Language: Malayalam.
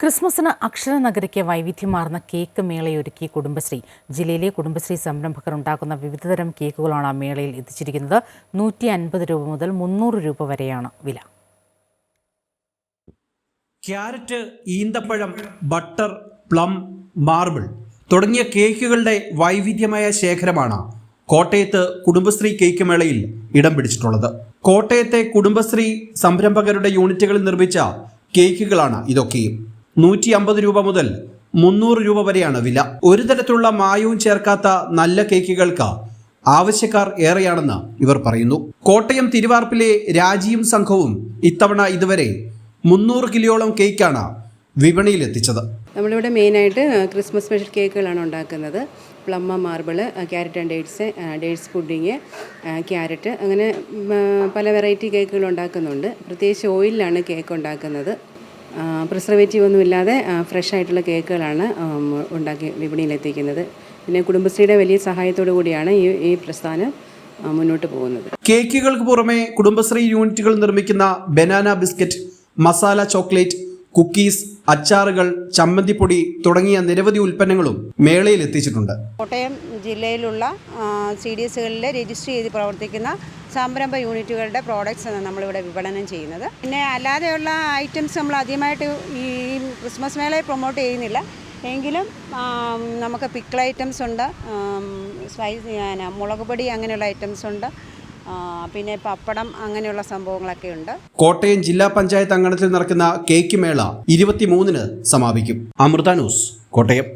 ക്രിസ്മസിന് അക്ഷരനഗരിക്ക് വൈവിധ്യമാർന്ന കേക്ക് മേളയൊരുക്കി കുടുംബശ്രീ. ജില്ലയിലെ കുടുംബശ്രീ സംരംഭകർ ഉണ്ടാക്കുന്ന വിവിധതരം കേക്കുകളാണ് മേളയിൽ എത്തിച്ചിരിക്കുന്നത്. 150 രൂപ മുതൽ 300 രൂപ വരെയാണ് വില. ക്യാരറ്റ്, ഈന്തപ്പഴം, ബട്ടർ, പ്ലം, മാർബിൾ തുടങ്ങിയ കേക്കുകളുടെ വൈവിധ്യമായ ശേഖരമാണ് കോട്ടയത്ത് കുടുംബശ്രീ കേക്ക് മേളയിൽ ഇടം പിടിച്ചിട്ടുള്ളത്. കോട്ടയത്തെ കുടുംബശ്രീ സംരംഭകരുടെ യൂണിറ്റുകളിൽ നിർമ്മിച്ച കേക്കുകളാണ് ഇതൊക്കെയും. 150 രൂപ മുതൽ 300 രൂപ വരെയാണ് വില. ഒരു തരത്തിലുള്ള മായവും ചേർക്കാത്ത നല്ല കേക്കുകൾക്ക് ആവശ്യക്കാർ ഏറെയാണെന്ന് ഇവർ പറയുന്നു. കോട്ടയം തിരുവാർപ്പിലെ രാജിയും സംഘവും ഇത്തവണ ഇതുവരെ 300 കിലോയോളം കേക്കാണ് വിപണിയിൽ എത്തിച്ചത്. നമ്മളിവിടെ മെയിനായിട്ട് ക്രിസ്മസ് സ്പെഷ്യൽ കേക്കുകളാണ് ഉണ്ടാക്കുന്നത്. Plum, marble, carrot and dates pudding, carrot, അങ്ങനെ പല വെറൈറ്റി കേക്കുകൾ ഉണ്ടാക്കുന്നുണ്ട്. പ്രത്യേകിച്ച് ഓയിലാണ് കേക്ക് ഉണ്ടാക്കുന്നത്. പ്രിസർവേറ്റീവ് ഒന്നുമില്ലാതെ ഫ്രഷ് ആയിട്ടുള്ള കേക്കുകളാണ് ഉണ്ടാക്കി വിപണിയിലെത്തിക്കുന്നത്. പിന്നെ കുടുംബശ്രീയുടെ വലിയ സഹായത്തോടു കൂടിയാണ് ഈ പ്രസ്ഥാനം മുന്നോട്ട് പോകുന്നത്. കേക്കുകൾക്ക് പുറമെ കുടുംബശ്രീ യൂണിറ്റുകൾ നിർമ്മിക്കുന്ന banana biscuit, masala chocolate, cookies, അച്ചാറുകൾ, ചമ്മന്തിപ്പൊടി തുടങ്ങിയ നിരവധി ഉൽപ്പന്നങ്ങളും മേളയിൽ എത്തിച്ചിട്ടുണ്ട്. കോട്ടയം ജില്ലയിലുള്ള CDSകളിൽ രജിസ്റ്റർ ചെയ്ത് പ്രവർത്തിക്കുന്ന സംരംഭ യൂണിറ്റുകളുടെ പ്രോഡക്ട്സ് നമ്മളിവിടെ വിപണനം ചെയ്യുന്നത്. പിന്നെ അല്ലാതെയുള്ള ഐറ്റംസ് നമ്മൾ ആദ്യമായിട്ട് ഈ ക്രിസ്മസ് മേളയിൽ പ്രൊമോട്ട് ചെയ്യുന്നില്ല. എങ്കിലും നമുക്ക് പിക്കിൾ ഐറ്റംസ് ഉണ്ട്, മുളക് പൊടി അങ്ങനെയുള്ള ഐറ്റംസ് ഉണ്ട്, പിന്നെ പപ്പടം അങ്ങനെയുള്ള സംഭവങ്ങളൊക്കെ ഉണ്ട്. കോട്ടയം ജില്ലാ പഞ്ചായത്ത് അങ്കണത്തിൽ നടക്കുന്ന കേക്ക് മേള 23-ന് സമാപിക്കും. അമൃത ന്യൂസ്, കോട്ടയം.